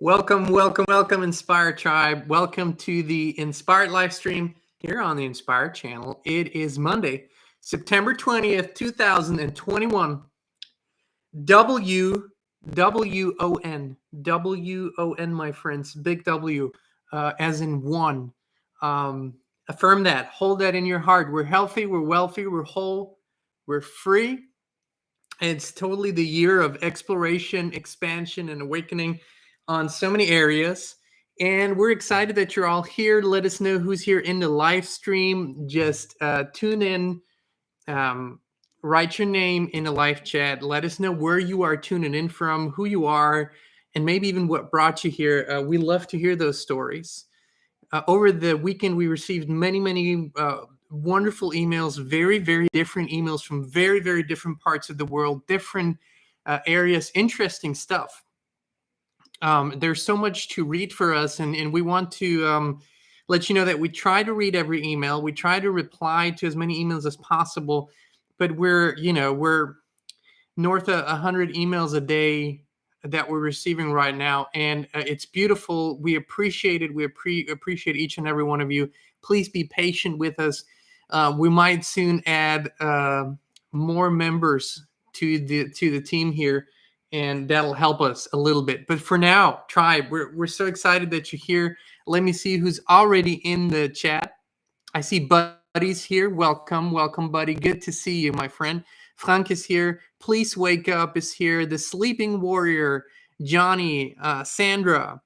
Welcome, Inspired Tribe. Welcome to the Inspired Livestream here on the Inspired channel. It is Monday, September 20th, 2021. W-O-N, my friends, big W, as in one. Affirm that. Hold that in your heart. We're healthy, we're wealthy, we're whole, we're free. It's totally the year of exploration, expansion, and awakening on so many areas. And we're excited that you're all here. Let us know who's here in the live stream. Just tune in, write your name in the live chat. Let us know where you are tuning in from, who you are, and maybe even what brought you here. We love to hear those stories. Over the weekend, we received many wonderful emails, very different emails from very different parts of the world, different areas, interesting stuff. There's so much to read for us, and we want to let you know that we try to read every email. We try to reply to as many emails as possible, but we're north of 100 emails a day that we're receiving right now, and it's beautiful. We appreciate it. We appreciate each and every one of you. Please be patient with us. We might soon add more members to the team here, and that'll help us a little bit. But for now, Tribe, we're so excited that you're here. Let me see who's already in the chat. I see Buddy's here. Welcome, Buddy. Good to see you, my friend. Frank is here. Please Wake Up is here. The Sleeping Warrior, Johnny, Sandra,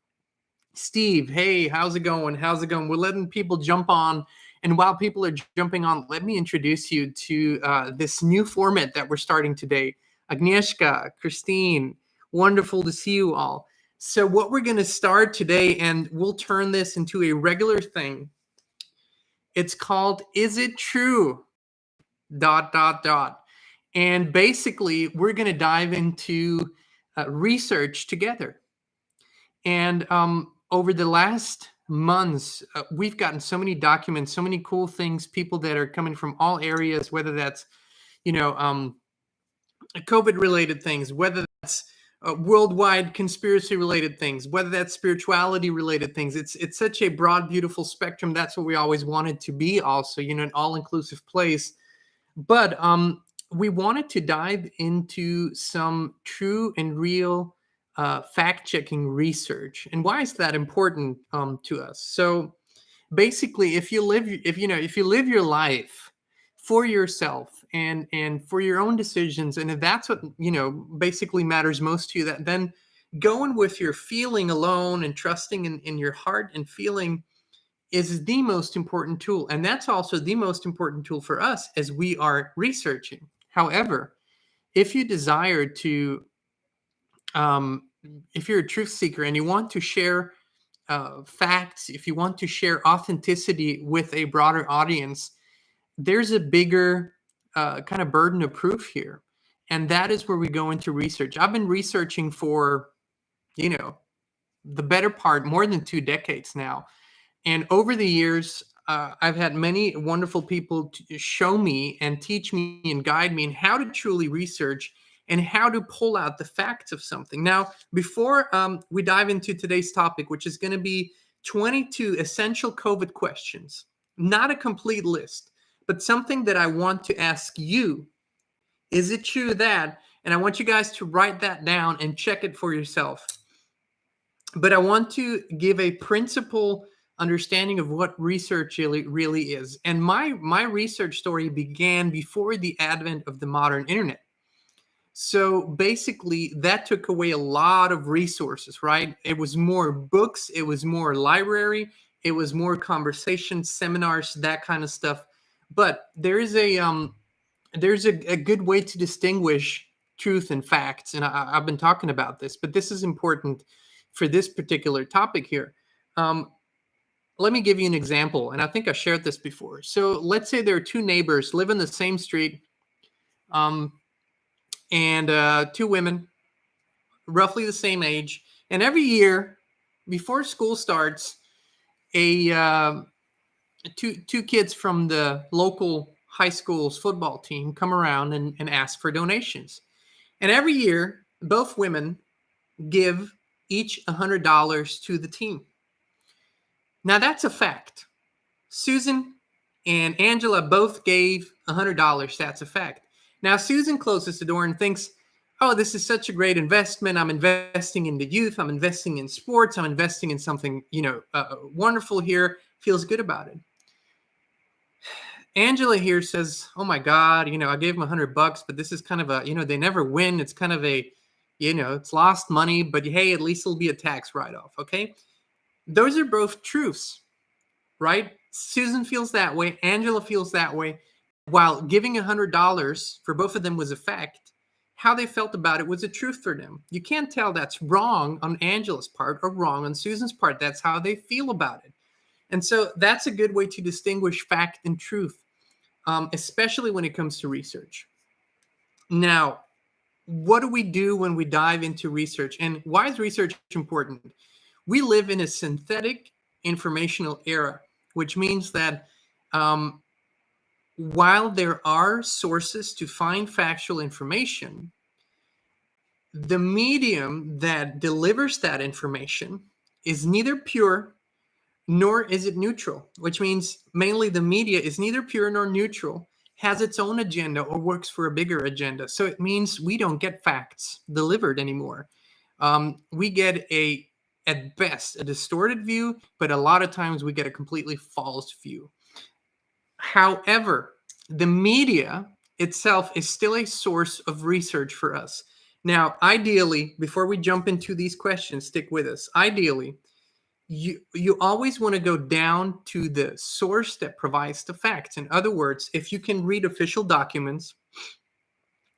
Steve. Hey, how's it going? We're letting people jump on. And while people are jumping on, let me introduce you to this new format that we're starting today. Agnieszka, Christine, wonderful to see you all. So what we're going to start today, and we'll turn this into a regular thing. It's called Is It True? ... And basically, we're going to dive into research together. And over the last months, we've gotten so many documents, so many cool things, people that are coming from all areas, whether that's, COVID-related things, whether that's worldwide conspiracy-related things, whether that's spirituality-related things. It's such a broad, beautiful spectrum. That's what we always wanted to be also, an all-inclusive place. But we wanted to dive into some true and real fact-checking research. And why is that important to us? So basically, if you live your life for yourself and for your own decisions, and if that's what basically matters most to you, that then going with your feeling alone and trusting in your heart and feeling is the most important tool. And that's also the most important tool for us as we are researching. However, if you desire to, if you're a truth seeker and you want to share facts, if you want to share authenticity with a broader audience, there's a bigger kind of burden of proof here. And that is where we go into research. I've been researching for, the better part, more than 2 decades now. And over the years, I've had many wonderful people to show me and teach me and guide me in how to truly research and how to pull out the facts of something. Now, before we dive into today's topic, which is going to be 22 essential COVID questions, not a complete list, but something that I want to ask you, is it true that? And I want you guys to write that down and check it for yourself. But I want to give a principle understanding of what research really is. And my research story began before the advent of the modern internet. So basically, that took away a lot of resources, right? It was more books, it was more library, it was more conversations, seminars, that kind of stuff. But there's a good way to distinguish truth and facts, and I've been talking about this, but this is important for this particular topic here. Let me give you an example, and I think I shared this before. So let's say there are 2 neighbors live in the same street, and 2 women, roughly the same age, and every year before school starts, two kids from the local high school's football team come around and ask for donations. And every year, both women give each $100 to the team. Now that's a fact. Susan and Angela both gave $100. That's a fact. Now Susan closes the door and thinks, oh, this is such a great investment. I'm investing in the youth. I'm investing in sports. I'm investing in something, wonderful here. Feels good about it. Angela here says, oh my God, I gave them $100, but this is kind of a, they never win. It's kind of a, it's lost money, but hey, at least it'll be a tax write-off. Okay. Those are both truths, right? Susan feels that way. Angela feels that way. While giving $100 for both of them was a fact, how they felt about it was a truth for them. You can't tell that's wrong on Angela's part or wrong on Susan's part. That's how they feel about it. And so that's a good way to distinguish fact and truth, especially when it comes to research. Now, what do we do when we dive into research? And why is research important? We live in a synthetic informational era, which means that while there are sources to find factual information, the medium that delivers that information is neither pure nor is it neutral, which means mainly the media is neither pure nor neutral, has its own agenda or works for a bigger agenda. So it means we don't get facts delivered anymore. We get at best, a distorted view, but a lot of times we get a completely false view. However, the media itself is still a source of research for us. Now, ideally, before we jump into these questions, stick with us. Ideally, you always want to go down to the source that provides the facts. In other words, if you can read official documents,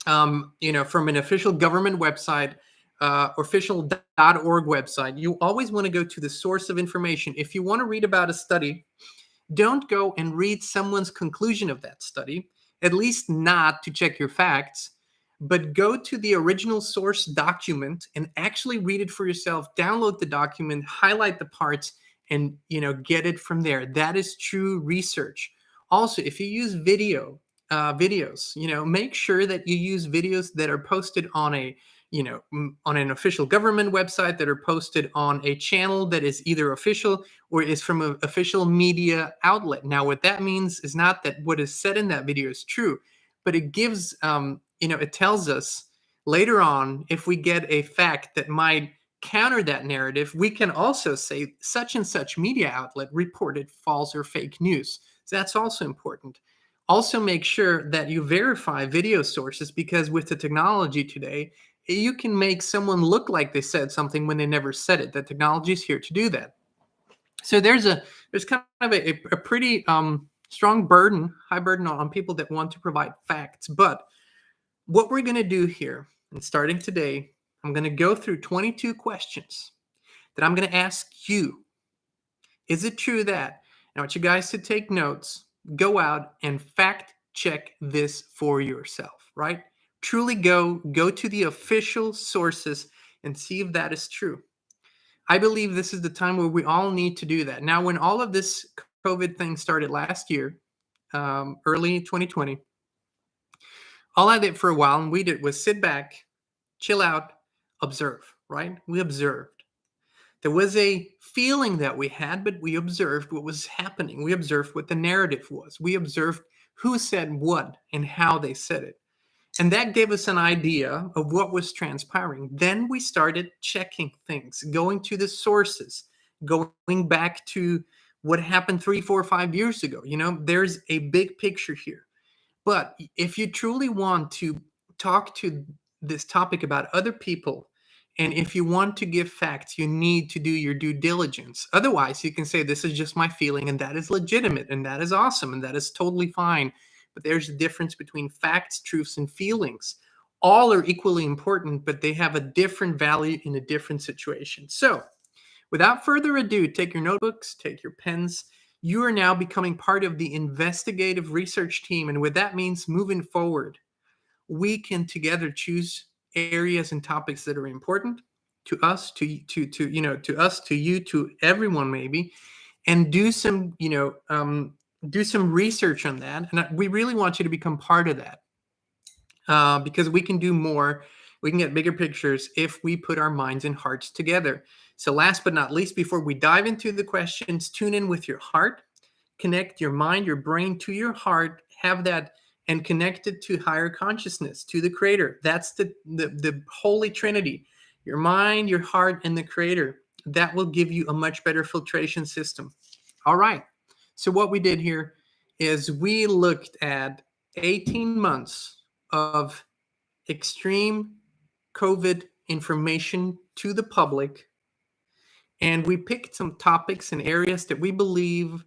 from an official government website, official.org website, you always want to go to the source of information. If you want to read about a study, don't go and read someone's conclusion of that study, at least not to check your facts, but go to the original source document and actually read it for yourself, download the document, highlight the parts, and get it from there. That is true research. Also, if you use videos, make sure that you use videos that are posted on on an official government website, that are posted on a channel that is either official or is from an official media outlet. Now, what that means is not that what is said in that video is true, but it gives, it tells us later on, if we get a fact that might counter that narrative, we can also say such and such media outlet reported false or fake news. So that's also important. Also, make sure that you verify video sources, because with the technology today, you can make someone look like they said something when they never said it. The technology is here to do that. So there's kind of a pretty strong burden, high burden on people that want to provide facts. But what we're going to do here, and starting today, I'm going to go through 22 questions that I'm going to ask you. Is it true that? I want you guys to take notes, go out and fact check this for yourself, right? Truly go to the official sources and see if that is true. I believe this is the time where we all need to do that. Now, when all of this COVID thing started last year, early 2020, all I did for a while, and we did, was sit back, chill out, observe, right? We observed. There was a feeling that we had, but we observed what was happening. We observed what the narrative was. We observed who said what and how they said it. And that gave us an idea of what was transpiring. Then we started checking things, going to the sources, going back to what happened 3, 4, 5 years ago. There's a big picture here. But if you truly want to talk to this topic about other people, and if you want to give facts, you need to do your due diligence. Otherwise, you can say, this is just my feeling, and that is legitimate, and that is awesome, and that is totally fine. But there's a difference between facts, truths, and feelings. All are equally important, but they have a different value in a different situation. So without further ado, take your notebooks, take your pens. You are now becoming part of the investigative research team. And what that means moving forward, we can together choose areas and topics that are important to us, to us, to you, to everyone maybe, and do some research on that. And we really want you to become part of that, because we can do more We can get bigger pictures if we put our minds and hearts together. So last but not least, before we dive into the questions, tune in with your heart, connect your mind, your brain to your heart, have that and connect it to higher consciousness, to the creator. That's the holy trinity, your mind, your heart, and the creator. That will give you a much better filtration system. All right. So what we did here is we looked at 18 months of extreme COVID information to the public, and we picked some topics and areas that we believe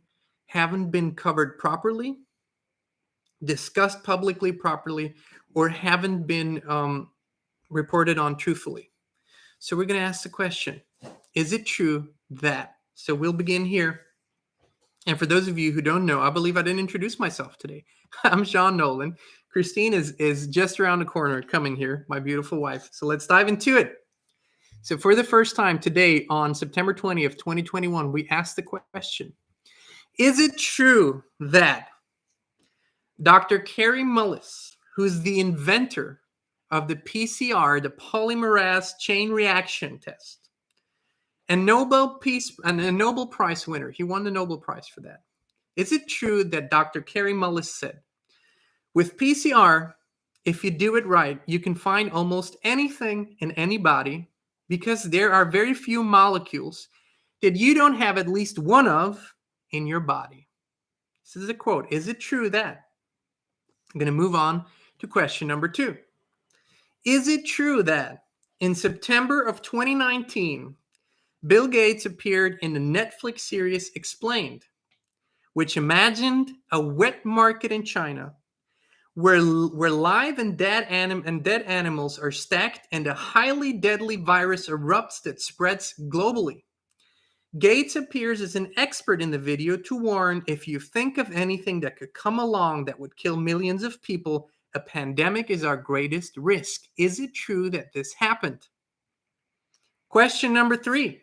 haven't been covered properly, discussed publicly properly, or haven't been reported on truthfully. So we're going to ask the question, is it true that? So we'll begin here. And for those of you who don't know, I believe I didn't introduce myself today. I'm Jean Nolan. Kristin is just around the corner coming here, my beautiful wife. So let's dive into it. So for the first time today on September 20th, 2021, we asked the question, is it true that Dr. Kary Mullis, who's the inventor of the PCR, the polymerase chain reaction test, and a Nobel Prize winner, he won the Nobel Prize for that. Is it true that Dr. Kary Mullis said, with PCR, if you do it right, you can find almost anything in any body because there are very few molecules that you don't have at least one of in your body? This is a quote. Is it true that? I'm going to move on to question number 2. Is it true that in September of 2019, Bill Gates appeared in the Netflix series Explained, which imagined a wet market in China where live and dead animals are stacked and a highly deadly virus erupts that spreads globally? Gates appears as an expert in the video to warn, if you think of anything that could come along that would kill millions of people, a pandemic is our greatest risk. Is it true that this happened? Question number 3.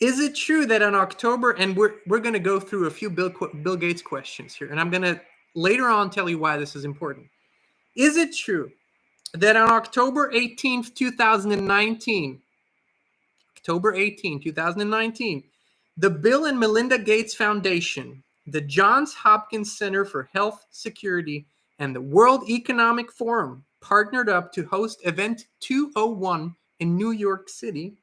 Is it true that in October, and we're going to go through a few Bill Gates questions here, and I'm going to later on tell you why this is important. Is it true that on October 18th, 2019, October 18, 2019, the Bill and Melinda Gates Foundation, the Johns Hopkins Center for Health Security, and the World Economic Forum partnered up to host Event 201 in New York City,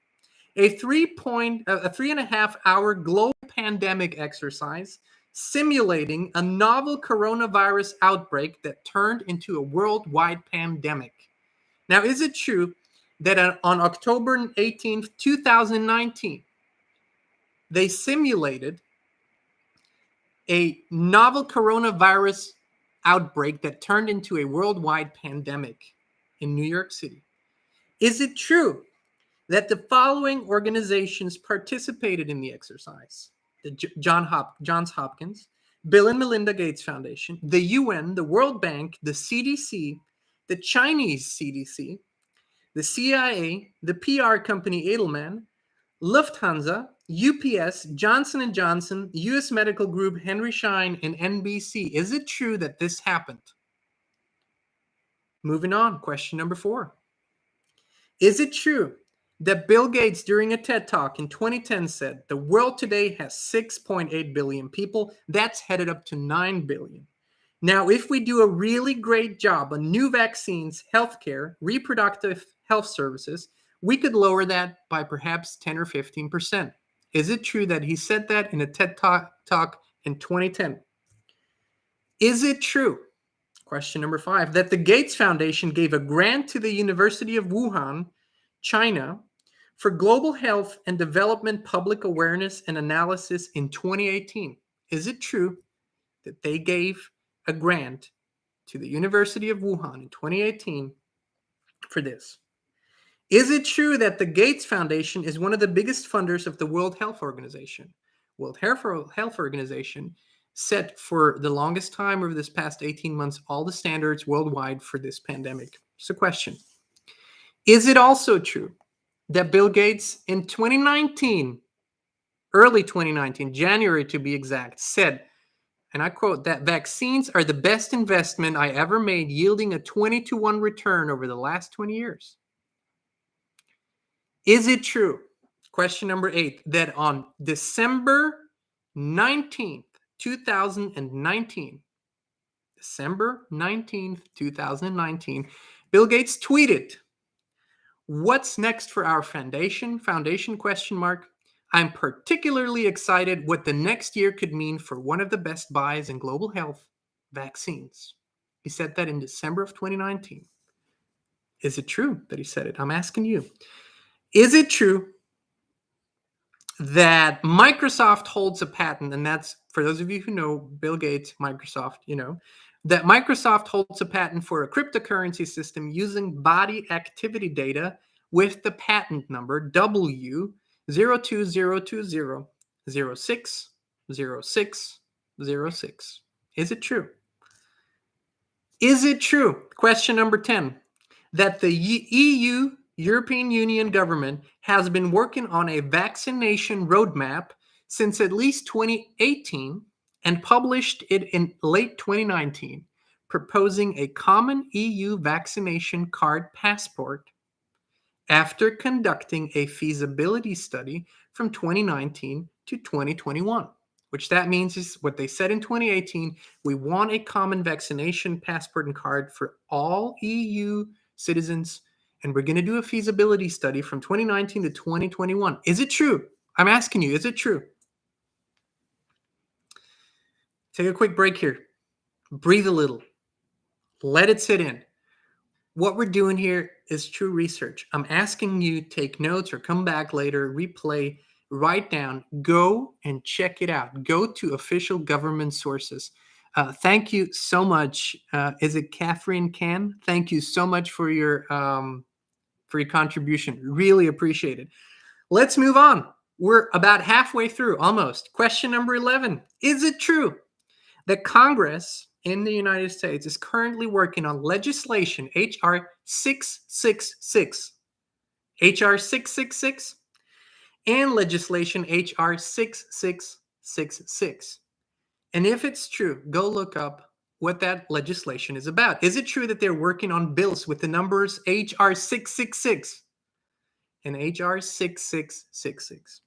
a 3.5 hour global pandemic exercise simulating a novel coronavirus outbreak that turned into a worldwide pandemic. Now, is it true that on October 18th, 2019, they simulated a novel coronavirus outbreak that turned into a worldwide pandemic in New York City? Is it true that the following organizations participated in the exercise? The Johns Hopkins, Bill and Melinda Gates Foundation, the UN, the World Bank, the CDC, the Chinese CDC, the CIA, the PR company Edelman, Lufthansa, UPS, Johnson & Johnson, US Medical Group, Henry Schein, and NBC. Is it true that this happened? Moving on, question number 4. Is it true that Bill Gates, during a TED Talk in 2010, said the world today has 6.8 billion people? That's headed up to 9 billion. Now, if we do a really great job on new vaccines, healthcare, reproductive health services, we could lower that by perhaps 10 or 15%. Is it true that he said that in a TED Talk in 2010? Is it true, question number 5, that the Gates Foundation gave a grant to the University of Wuhan, China, for global health and development public awareness and analysis in 2018? Is it true that they gave a grant to the University of Wuhan in 2018 for this? Is it true that the Gates Foundation is one of the biggest funders of the World Health Organization? World Health Organization set for the longest time over this past 18 months all the standards worldwide for this pandemic. So question, is it also true that Bill Gates in 2019, early 2019, January to be exact, said, and I quote, that vaccines are the best investment I ever made, yielding a 20-to-1 return over the last 20 years? Is it true? Question number 8, that on December 19th, 2019, December 19th, 2019, Bill Gates tweeted, "What's next for our foundation? Foundation question mark. I'm particularly excited what the next year could mean for one of the best buys in global health, vaccines." He said that in December of 2019. Is it true that he said it? I'm asking you. Is it true that Microsoft holds a patent, and that's for those of you who know Bill Gates, Microsoft, that Microsoft holds a patent for a cryptocurrency system using body activity data with the patent number W02000060606. Is it true? Is it true? Question number 10, that the EU, European Union government, has been working on a vaccination roadmap since at least 2018 and published it in late 2019, proposing a common EU vaccination card passport after conducting a feasibility study from 2019 to 2021. Which that means is what they said in 2018, we want a common vaccination passport and card for all EU citizens, and we're going to do a feasibility study from 2019 to 2021. Is it true? I'm asking you, is it true? Take a quick break here. Breathe a little. Let it sit in. What we're doing here is true research. I'm asking you take notes or come back later, replay, write down, go and check it out. Go to official government sources. Thank you so much. Is it Catherine Can? Thank you so much for your contribution. Really appreciate it. Let's move on. We're about halfway through, almost. Question number 11. Is it true that Congress in the United States is currently working on legislation, H.R. 666, H.R. 666, and legislation H.R. 6666? And if it's true, go look up what that legislation is about. Is it true that they're working on bills with the numbers H.R. 666 and H.R. 6666?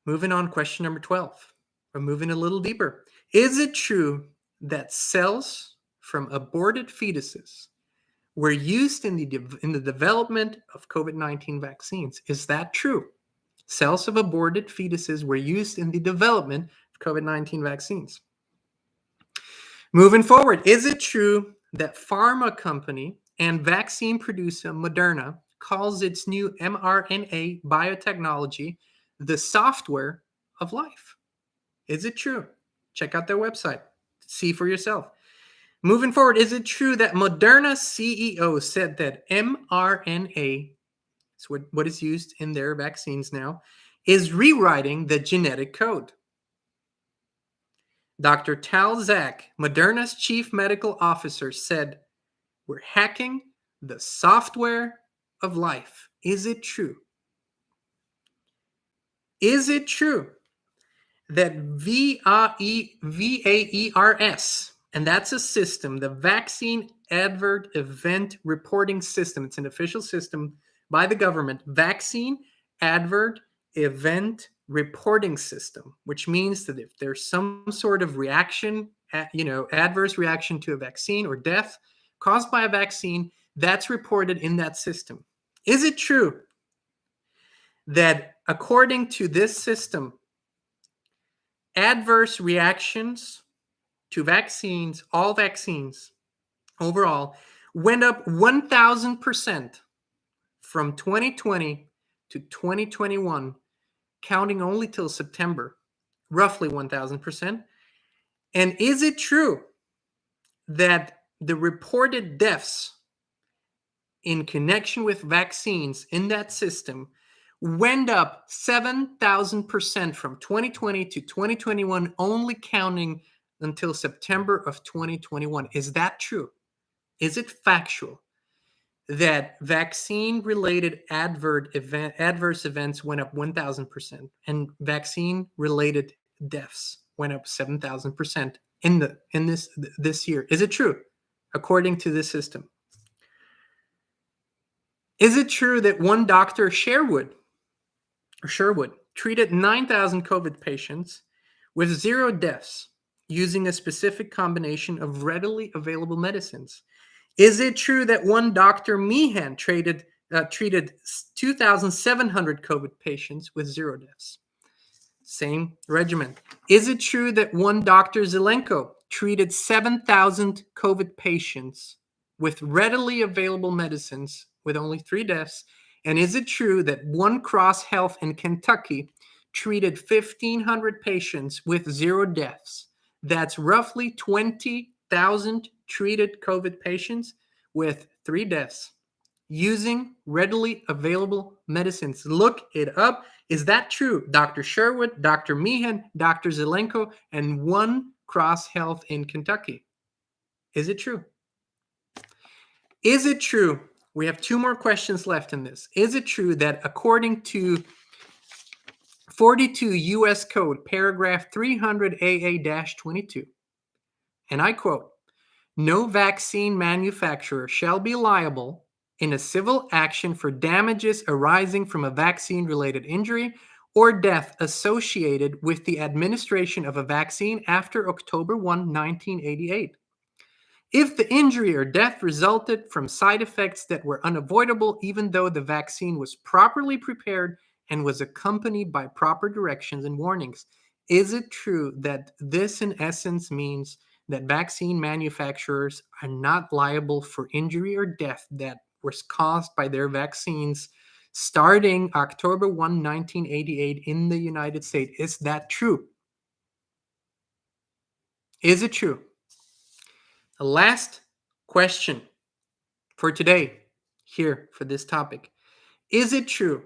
Moving on, question number 12. We're moving a little deeper. Is it true that cells from aborted fetuses were used in the development of COVID-19 vaccines? Is that true? Cells of aborted fetuses were used in the development of COVID-19 vaccines. Moving forward, is it true that pharma company and vaccine producer Moderna calls its new mRNA biotechnology the software of life? Is it true? Check out their website. See for yourself. Moving forward, is it true that Moderna's CEO said that mRNA, it's what is used in their vaccines now, is rewriting the genetic code? Dr. Tal Zak, Moderna's chief medical officer, said, "We're hacking the software of life." Is it true? Is it true that VAERS, and that's a system, the Vaccine Adverse Event Reporting System, it's an official system by the government, Vaccine Adverse Event Reporting System, which means that if there's some sort of reaction, adverse reaction to a vaccine or death caused by a vaccine, that's reported in that system. Is it true that according to this system, adverse reactions to vaccines, all vaccines overall, went up 1,000% from 2020 to 2021, counting only till September, roughly 1,000%? And is it true that the reported deaths in connection with vaccines in that system went up 7,000% from 2020 to 2021, only counting until September of 2021? Is that true? Is it factual that vaccine-related adverse events went up 1,000% and vaccine-related deaths went up 7,000% in this year? Is it true according to this system? Is it true that one Dr. Sherwood treated 9,000 COVID patients with 0 deaths using a specific combination of readily available medicines? Is it true that one Dr. Meehan treated 2,700 COVID patients with 0 deaths? Same regimen. Is it true that one Dr. Zelenko treated 7,000 COVID patients with readily available medicines with only 3 deaths? And is it true that one Cross Health in Kentucky treated 1,500 patients with 0 deaths? That's roughly 20,000 treated COVID patients with 3 deaths using readily available medicines. Look it up. Is that true? Dr. Sherwood, Dr. Meehan, Dr. Zelenko, and one Cross Health in Kentucky. Is it true? Is it true? We have 2 more questions left in this. Is it true that according to 42 U.S. Code, paragraph 300 AA-22, and I quote, no vaccine manufacturer shall be liable in a civil action for damages arising from a vaccine-related injury or death associated with the administration of a vaccine after October 1, 1988. If the injury or death resulted from side effects that were unavoidable even though the vaccine was properly prepared and was accompanied by proper directions and warnings. Is it true that this in essence means that vaccine manufacturers are not liable for injury or death that was caused by their vaccines starting October 1, 1988 in the United States? Is that true? Is it true? The last question for today here for this topic. Is it true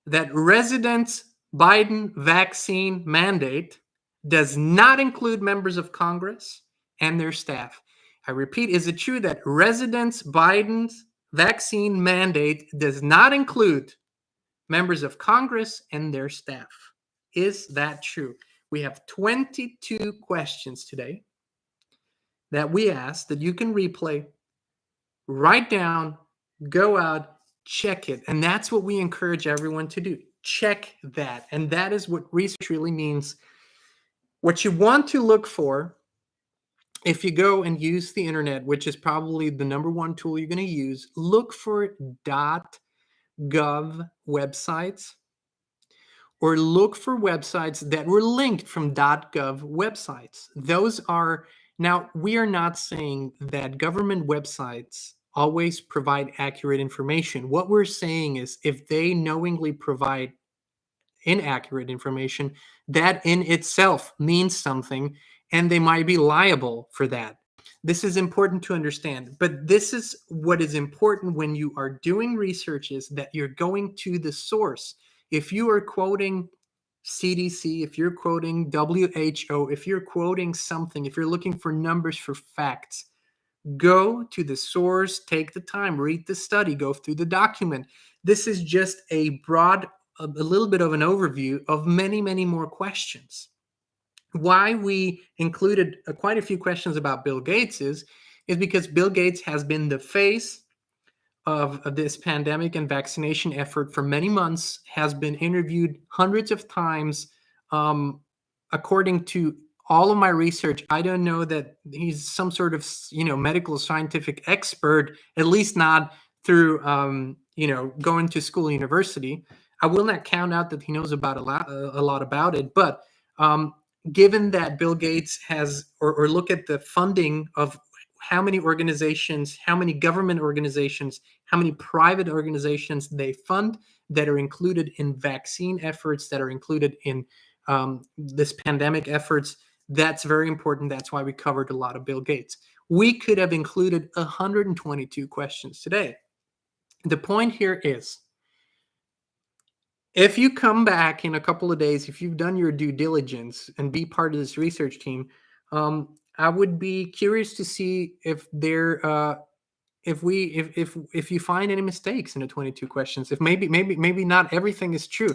that President Biden vaccine mandate does not include members of Congress and their staff? I repeat, is it true that President Biden's vaccine mandate does not include members of Congress and their staff? Is that true? We have 22 questions today that we asked that you can replay, write down, go out, check it. And that's what we encourage everyone to do. Check that. And that is what research really means. What you want to look for, if you go and use the internet, which is probably the number one tool you're going to use, look for .gov websites, or look for websites that were linked from .gov websites. Those are, now we are not saying that government websites always provide accurate information. What we're saying is if they knowingly provide inaccurate information, that in itself means something, and they might be liable for that. This is important to understand, but this is what is important when you are doing research, is that you're going to the source. If you are quoting CDC, if you're quoting WHO, if you're quoting something, if you're looking for numbers, for facts, go to the source, take the time, read the study, go through the document. This is just a little bit of an overview of many, many more questions. Why we included quite a few questions about Bill Gates is because Bill Gates has been the face of this pandemic and vaccination effort for many months, has been interviewed hundreds of times. According to all of my research, I don't know that he's some sort of, medical scientific expert, at least not through, going to school, university. I will not count out that he knows about a lot about it, but given that Bill Gates has, or look at the funding of how many organizations, how many government organizations, how many private organizations they fund that are included in vaccine efforts, that are included in this pandemic efforts, that's very important. That's why we covered a lot of Bill Gates. We could have included 122 questions today. The point here is, if you come back in a couple of days, if you've done your due diligence and be part of this research team, I would be curious to see if if you find any mistakes in the 22 questions. If maybe not everything is true.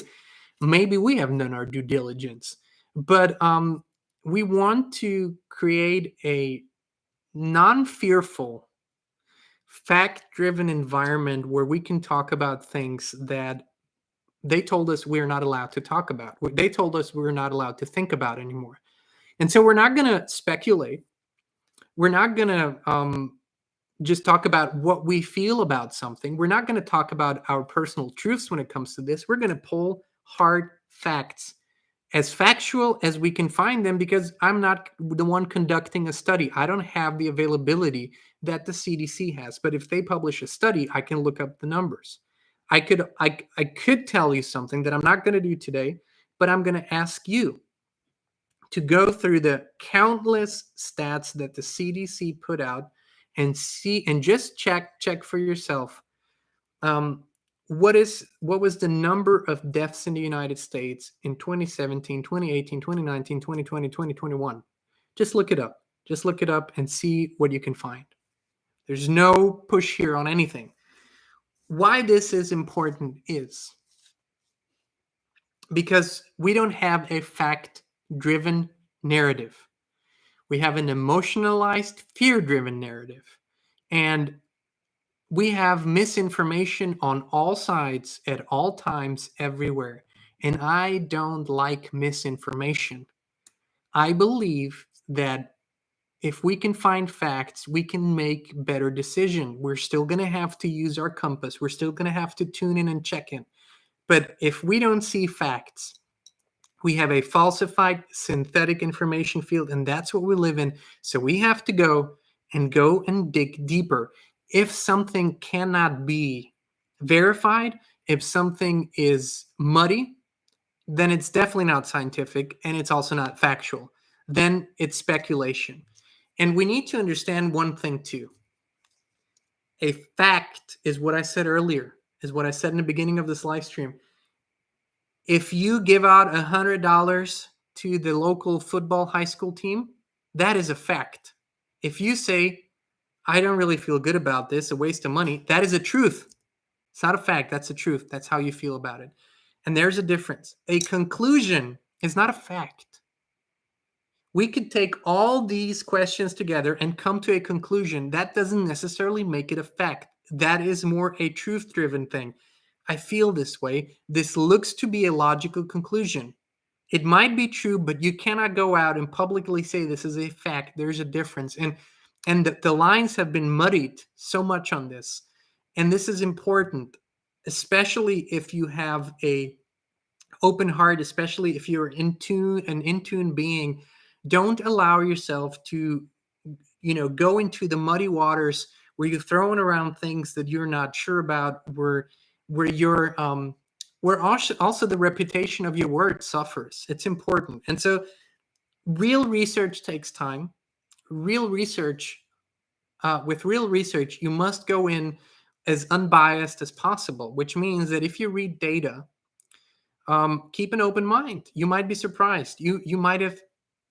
Maybe we haven't done our due diligence, but we want to create a non-fearful, fact-driven environment where we can talk about things that they told us we're not allowed to talk about. They told us we're not allowed to think about anymore. And so we're not going to speculate. We're not going to just talk about what we feel about something. We're not going to talk about our personal truths when it comes to this. We're going to pull hard facts, as factual as we can find them, because I'm not the one conducting a study. I don't have the availability that the CDC has. But if they publish a study, I can look up the numbers. I could tell you something that I'm not going to do today, but I'm going to ask you to go through the countless stats that the CDC put out and see, and just check for yourself. What was the number of deaths in the United States in 2017, 2018, 2019, 2020, 2021? Just look it up. Just look it up and see what you can find. There's no push here on anything. Why this is important is because we don't have a fact-driven narrative. We have an emotionalized, fear-driven narrative. And we have misinformation on all sides at all times everywhere. And I don't like misinformation. I believe that if we can find facts, we can make better decisions. We're still going to have to use our compass. We're still going to have to tune in and check in. But if we don't see facts, we have a falsified, synthetic information field, and that's what we live in. So we have to go and dig deeper. If something cannot be verified, if something is muddy, then it's definitely not scientific, and it's also not factual. Then it's speculation. And we need to understand one thing too. A fact is what I said earlier, is what I said in the beginning of this live stream. If you give out $100 to the local football high school team, that is a fact. If you say, I don't really feel good about this, a waste of money, that is a truth. It's not a fact, that's a truth. That's how you feel about it. And there's a difference. A conclusion is not a fact. We could take all these questions together and come to a conclusion. That doesn't necessarily make it a fact. That is more a truth-driven thing. I feel this way. This looks to be a logical conclusion. It might be true, but you cannot go out and publicly say this is a fact. There's a difference. And the lines have been muddied so much on this. And this is important, especially if you have a open heart, especially if you're an in-tune being. Don't allow yourself to, go into the muddy waters where you're throwing around things that you're not sure about, where also the reputation of your word suffers. It's important. And so real research takes time. Real research, with real research, you must go in as unbiased as possible, which means that if you read data, keep an open mind. You might be surprised. You might have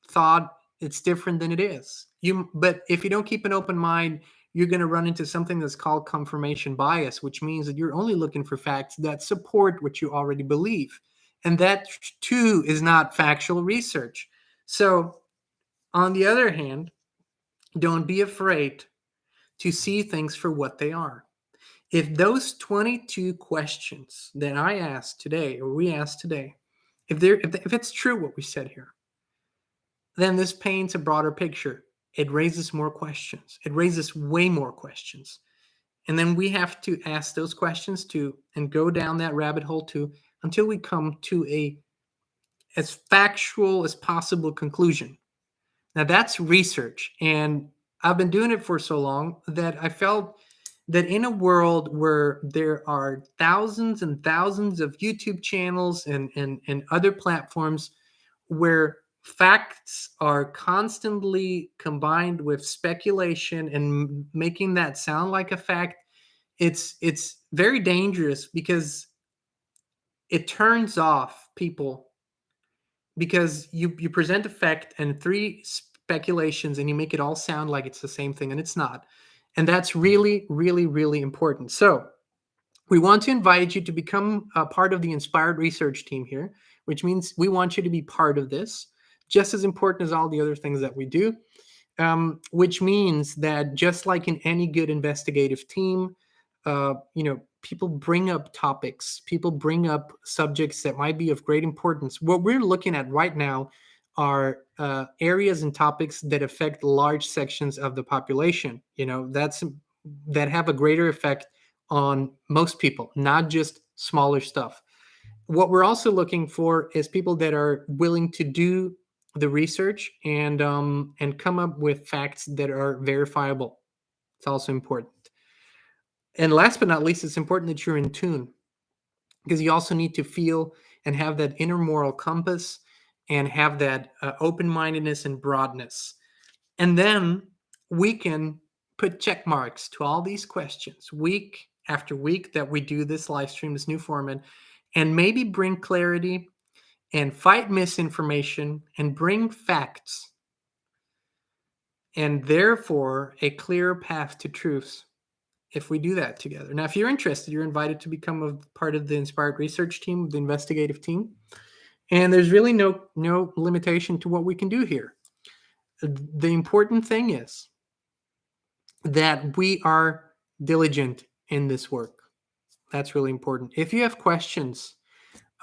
thought it's different than it is. But if you don't keep an open mind, you're going to run into something that's called confirmation bias, which means that you're only looking for facts that support what you already believe. And that too is not factual research. So on the other hand, don't be afraid to see things for what they are. If those 22 questions that I asked today, or we asked today, if it's true what we said here, then this paints a broader picture. It raises more questions. It raises way more questions. And then we have to ask those questions too and go down that rabbit hole too until we come to a as factual as possible conclusion. Now that's research. And I've been doing it for so long that I felt that in a world where there are thousands and thousands of YouTube channels and other platforms where facts are constantly combined with speculation and making that sound like a fact, it's very dangerous because it turns off people, because you present a fact and three speculations and you make it all sound like it's the same thing, and it's not. And that's really, really, really important. So we want to invite you to become a part of the Inspired Research team here, which means we want you to be part of this, just as important as all the other things that we do. which means that just like in any good investigative team, people bring up topics, people bring up subjects that might be of great importance. What we're looking at right now are areas and topics that affect large sections of the population. That have a greater effect on most people, not just smaller stuff. What we're also looking for is people that are willing to do the research and come up with facts that are verifiable. It's also important. And last but not least, it's important that you're in tune, because you also need to feel and have that inner moral compass and have that open-mindedness and broadness. And then we can put check marks to all these questions week after week that we do this live stream, this new format, and maybe bring clarity and fight misinformation and bring facts, and therefore a clear path to truth if we do that together. Now, if you're interested, you're invited to become a part of the Inspired research team, the investigative team. And there's really no limitation to what we can do here. The important thing is that we are diligent in this work. That's really important. If you have questions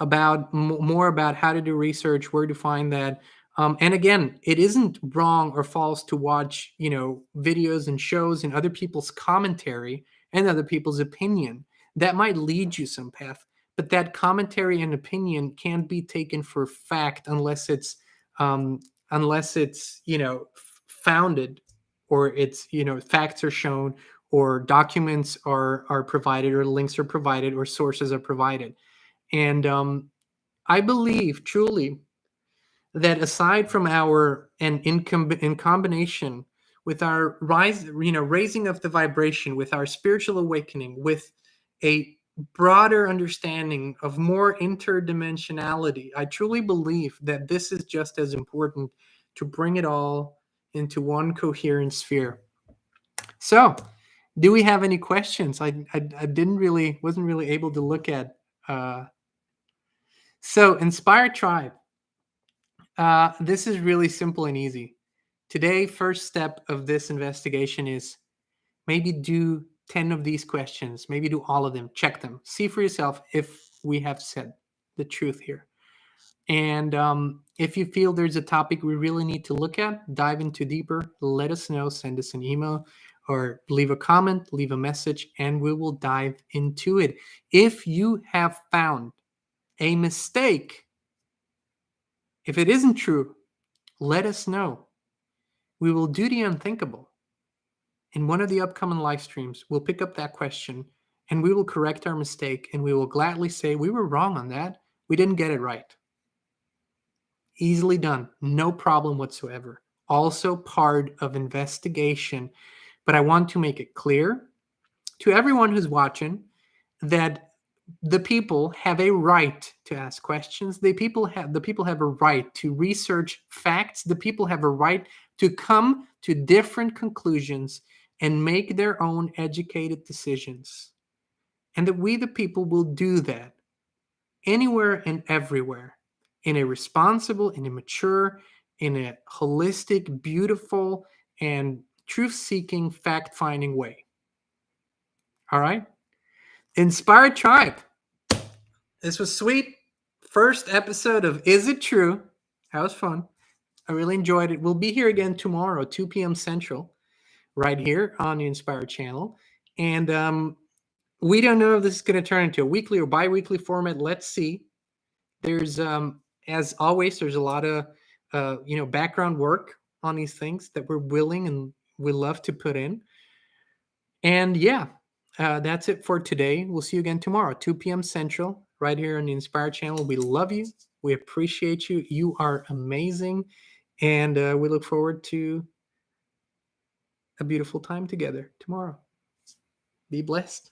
about more about how to do research, where to find that, and again, it isn't wrong or false to watch, videos and shows and other people's commentary and other people's opinion. That might lead you some path, but that commentary and opinion can't be taken for fact unless it's founded, or it's facts are shown, or documents are provided, or links are provided, or sources are provided. And I believe truly that aside from our, and in combination with our raising of the vibration, with our spiritual awakening, with a broader understanding of more interdimensionality, I truly believe that this is just as important to bring it all into one coherent sphere. So, do we have any questions? I wasn't really able to look at. So, Inspired Tribe. This is really simple and easy. Today, first step of this investigation is maybe do 10 of these questions, maybe do all of them, check them, see for yourself if we have said the truth here. And if you feel there's a topic we really need to look at, dive into deeper, let us know, send us an email, or leave a comment, leave a message, and we will dive into it. If you have found a mistake, if it isn't true, let us know. We will do the unthinkable. In one of the upcoming live streams, we'll pick up that question and we will correct our mistake, and we will gladly say we were wrong on that. We didn't get it right. Easily done. No problem whatsoever. Also part of investigation. But I want to make it clear to everyone who's watching that the people have a right to ask questions. The people have a right to research facts. The people have a right to come to different conclusions and make their own educated decisions. And that we, the people, will do that anywhere and everywhere in a responsible, in a mature, in a holistic, beautiful, and truth-seeking, fact-finding way. All right? Inspired Tribe. This was sweet. First episode of Is It True? That was fun. I really enjoyed it. We'll be here again tomorrow, 2 p.m. Central, right here on the Inspired channel. And we don't know if this is going to turn into a weekly or bi-weekly format. Let's see. There's, as always, there's a lot of, background work on these things that we're willing and we love to put in. And yeah, that's it for today. We'll see you again tomorrow, 2 p.m. Central, right here on the Inspired channel. We love you. We appreciate you. You are amazing. And we look forward to a beautiful time together tomorrow. Be blessed.